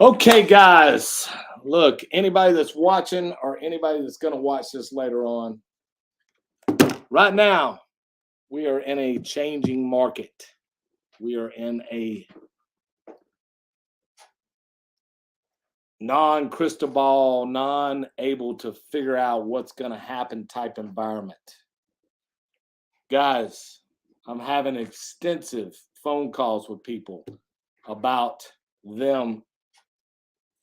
Okay, guys, look, anybody that's watching or anybody that's going to watch this later on, right now, we are in a changing market. We are in a non crystal ball, non able to figure out what's going to happen type environment. Guys, I'm having extensive phone calls with people about them.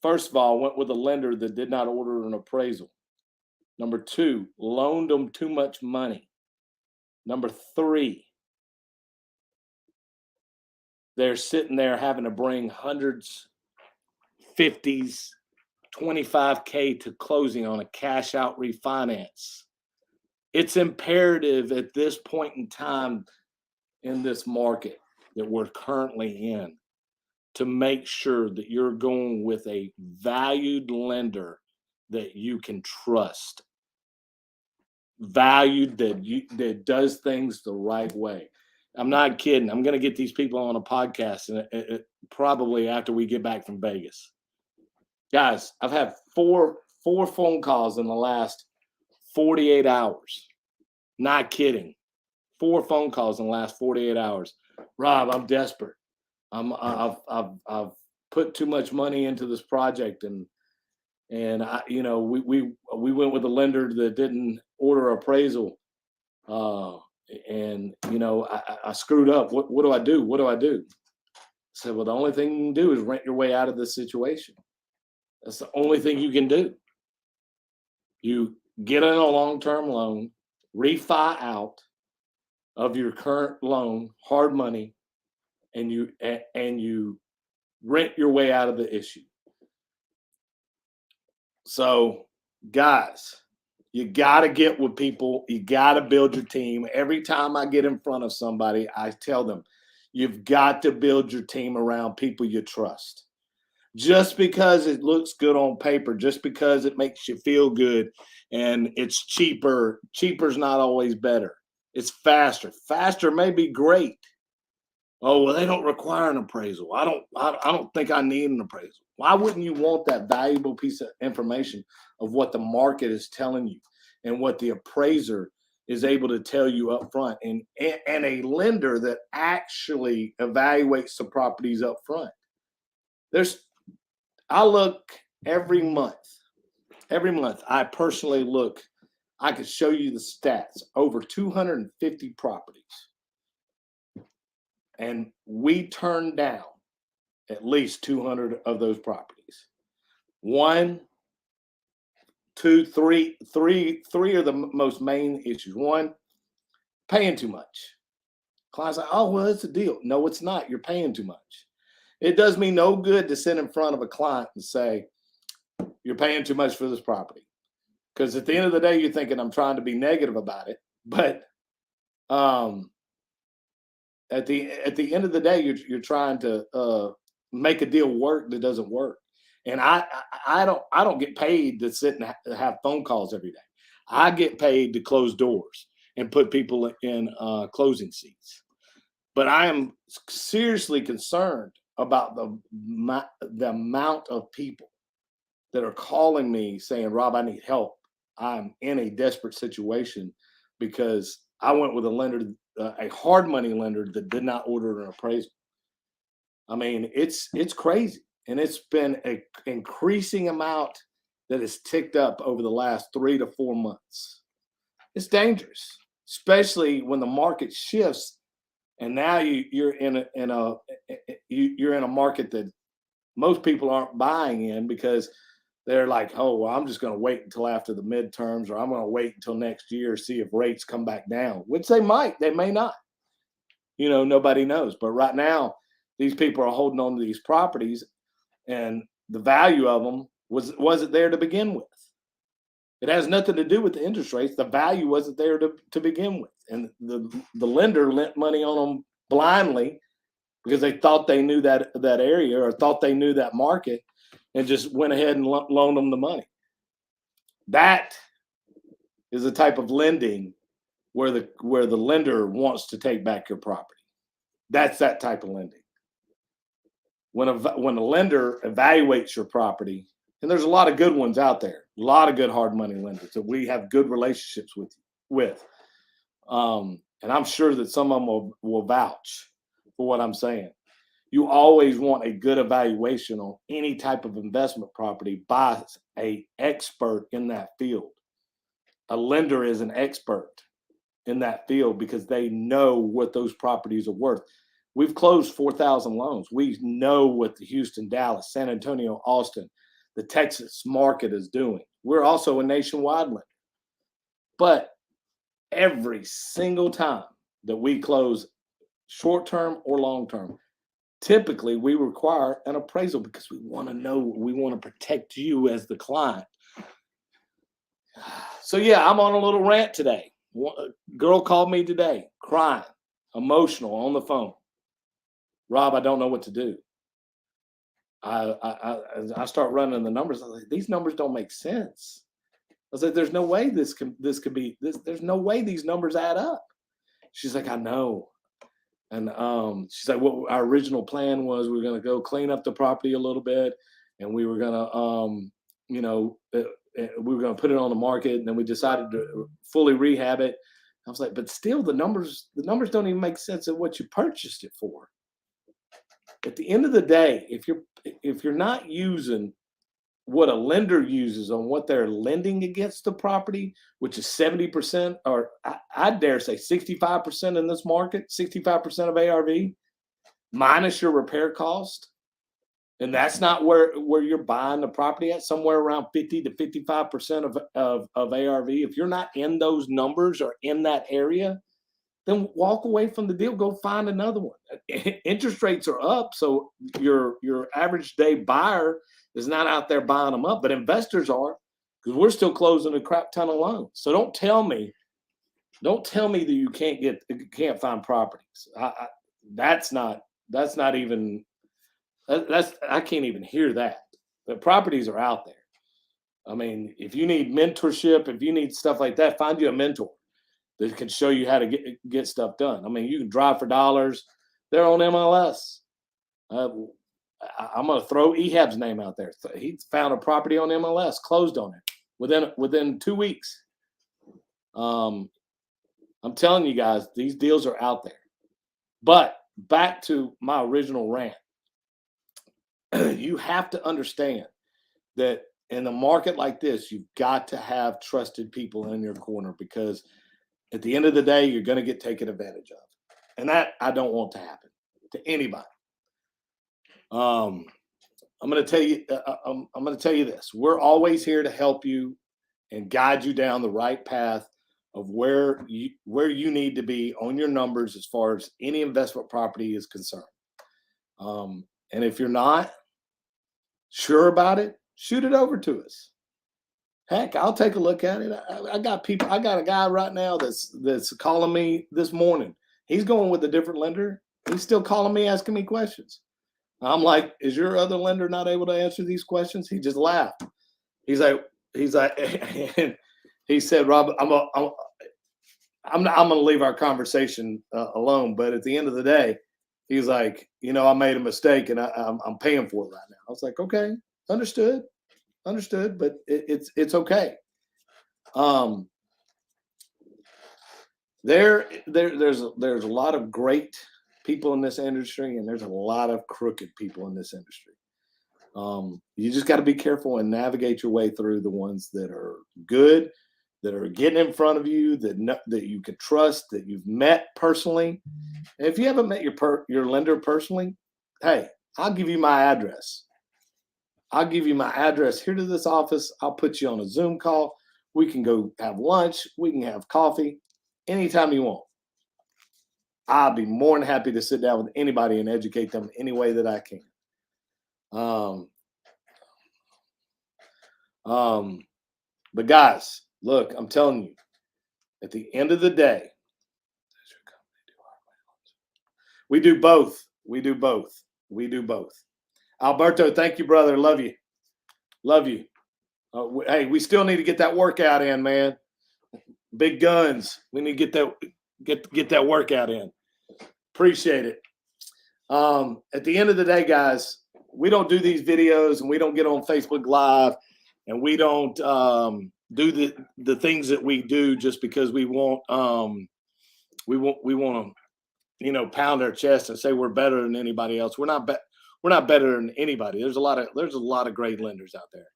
First of all, went with a lender that did not order an appraisal. Number two, loaned them too much money. Number three, they're sitting there having to bring hundreds, 50s, 25K to closing on a cash out refinance. It's imperative at this point in time in this market that we're currently in to make sure that you're going with a valued lender that you can trust, valued that does things the right way. I'm not kidding. I'm going to get these people on a podcast and probably after we get back from Vegas. Guys, I've had four phone calls in the last 48 hours. Not kidding. Four phone calls in the last 48 hours. Rob, I'm desperate. I've put too much money into this project, and we went with a lender that didn't order appraisal, and I screwed up. What do I do? What do I do? I said, well, the only thing you can do is rent your way out of this situation. That's the only thing you can do. You get in a long-term loan, refi out of your current loan, hard money, and you rent your way out of the issue. So, guys, you got to get with people. You got to build your team. Every time I get in front of somebody, I tell them, you've got to build your team around people you trust. Just because it looks good on paper, just because it makes you feel good and it's cheaper, cheaper's not always better. It's faster. Faster may be great. Oh, well, they don't require an appraisal. I don't think I need an appraisal. Why wouldn't you want that valuable piece of information of what the market is telling you and what the appraiser is able to tell you up front, and a lender that actually evaluates the properties up front? I look every month. Every month, I personally look. I could show you the stats. Over 250 properties. And we turned down at least 200 of those properties. One, two, three are the most main issues. One, paying too much. Clients like, oh, well, it's a deal. No, it's not. You're paying too much. It does me no good to sit in front of a client and say, you're paying too much for this property. Because at the end of the day, you're thinking I'm trying to be negative about it. But at the end of the day, you're trying to make a deal work that doesn't work. And I don't get paid to sit and have phone calls every day. I get paid to close doors and put people in closing seats. But I am seriously concerned about the amount of people that are calling me saying, Rob, I need help. I'm in a desperate situation because I went with a lender, a hard money lender that did not order an appraisal. I mean, it's crazy. And it's been an increasing amount that has ticked up over the last 3 to 4 months. It's dangerous, especially when the market shifts and now you're in a market that most people aren't buying in because they're like, oh, well, I'm just going to wait until after the midterms, or I'm going to wait until next year, see if rates come back down, which they might, they may not. Nobody knows. But right now, these people are holding on to these properties, and the value of them wasn't there to begin with. It has nothing to do with the interest rates. The value wasn't there to begin with. And the lender lent money on them blindly because they thought they knew that area or thought they knew that market and just went ahead and loaned them the money. That is a type of lending where the lender wants to take back your property. That's that type of lending. when a lender evaluates your property, and there's a lot of good ones out there, a lot of good hard money lenders that we have good relationships with. And I'm sure that some of them will vouch for what I'm saying. You always want a good evaluation on any type of investment property by a expert in that field. A lender is an expert in that field because they know what those properties are worth. We've closed 4,000 loans. We know what the Houston, Dallas, San Antonio, Austin, the Texas market is doing. We're also a nationwide lender. But every single time that we close short-term or long-term, typically we require an appraisal because we want to know, we want to protect you as the client. So yeah, I'm on a little rant today. A girl called me today, crying, emotional on the phone. Rob, I don't know what to do. I start running the numbers. I was like, these numbers don't make sense. I was like, there's no way this could be this. There's no way these numbers add up. She's like, I know. And she's like, what our original plan was, we were going to go clean up the property a little bit, and we were going to, we were going to put it on the market, and then we decided to fully rehab it. I was like, but still, the numbers don't even make sense of what you purchased it for. At the end of the day, if you're not using what a lender uses on what they're lending against the property, which is 70%, or I dare say 65% in this market, 65% of ARV, minus your repair cost. And that's not where you're buying the property at, somewhere around 50 to 55% of ARV. If you're not in those numbers or in that area, then walk away from the deal, go find another one. Interest rates are up, so your average day buyer is not out there buying them up, but investors are, because we're still closing a crap ton of loans. So don't tell me that you can't find properties. That's not even, I can't even hear that. The properties are out there. I mean, if you need mentorship, if you need stuff like that, find you a mentor that can show you how to get stuff done. I mean, you can drive for dollars. They're on MLS. I'm going to throw Ehab's name out there. He found a property on MLS, closed on it within 2 weeks. I'm telling you guys, these deals are out there. But back to my original rant. You have to understand that in a market like this, you've got to have trusted people in your corner, because at the end of the day, you're going to get taken advantage of. And that I don't want to happen to anybody. I'm going to tell you, I'm going to tell you this. We're always here to help you and guide you down the right path of where you need to be on your numbers as far as any investment property is concerned. And if you're not sure about it, shoot it over to us. Heck, I'll take a look at it. I got a guy right now that's calling me this morning. He's going with a different lender. He's still calling me, asking me questions. I'm like, is your other lender not able to answer these questions? He just laughed. He's like, he said, Rob, I'm going to leave our conversation alone. But at the end of the day, he's like, I made a mistake and I'm paying for it right now. I was like, okay, understood, but it's okay. There's a lot of great people in this industry, and there's a lot of crooked people in this industry. You just got to be careful and navigate your way through the ones that are good, that are getting in front of you, that you can trust, that you've met personally. And if you haven't met your lender personally, hey, I'll give you my address. I'll give you my address here to this office. I'll put you on a Zoom call. We can go have lunch. We can have coffee anytime you want. I'll be more than happy to sit down with anybody and educate them any way that I can. But guys, look, I'm telling you, at the end of the day, we do both. Alberto, thank you, brother. Love you. Hey, we still need to get that workout in, man. Big guns. We need to get that workout in. Appreciate it. At the end of the day, guys, we don't do these videos, and we don't get on Facebook Live, and we don't do the things that we do just because we want to, you know, pound our chest and say we're better than anybody else. We're not better than anybody. There's a lot of great lenders out there,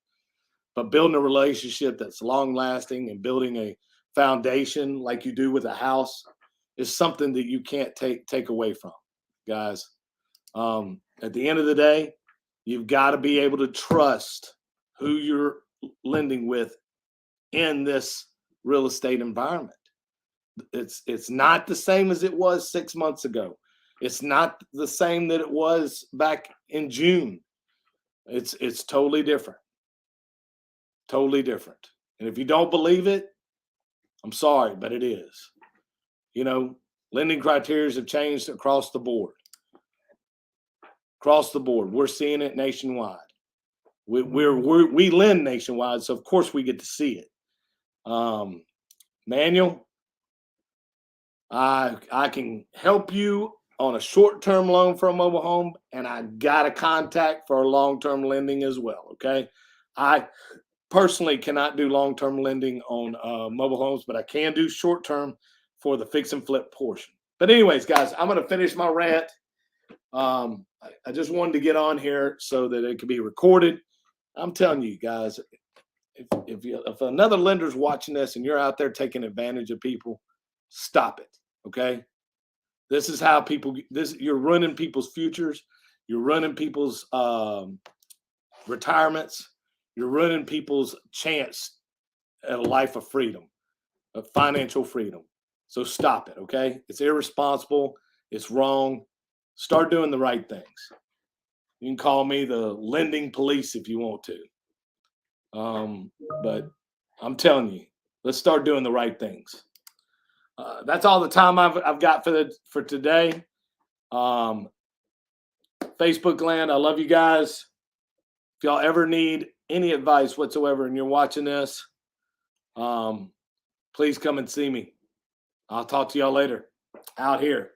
but building a relationship that's long lasting and building a foundation like you do with a house is something that you can't take away from, guys. At the end of the day, you've got to be able to trust who you're lending with in this real estate environment. It's not the same as it was 6 months ago. It's not the same that it was back in June. It's totally different. Totally different. And if you don't believe it, I'm sorry, but it is. You know, lending criteria have changed across the board. Across the board. We're seeing it nationwide. We lend nationwide, so of course we get to see it. Manuel, I can help you on a short-term loan for a mobile home, and I got a contact for long-term lending as well. Okay, I personally cannot do long-term lending on mobile homes, but I can do short-term for the fix and flip portion. But anyways, guys, I'm going to finish my rant. I just wanted to get on here so that it could be recorded. I'm telling you guys, if another lender's watching this and you're out there taking advantage of people, stop it. Okay, this is how you're ruining people's futures. You're ruining people's retirements. You're ruining people's chance at a life of freedom, of financial freedom. So stop it. Okay, it's irresponsible. It's wrong. Start doing the right things. You can call me the lending police if you want to. But I'm telling you, let's start doing the right things. That's all the time I've got for today. Facebook land, I love you guys. If y'all ever need any advice whatsoever and you're watching this, please come and see me. I'll talk to y'all later. Out here.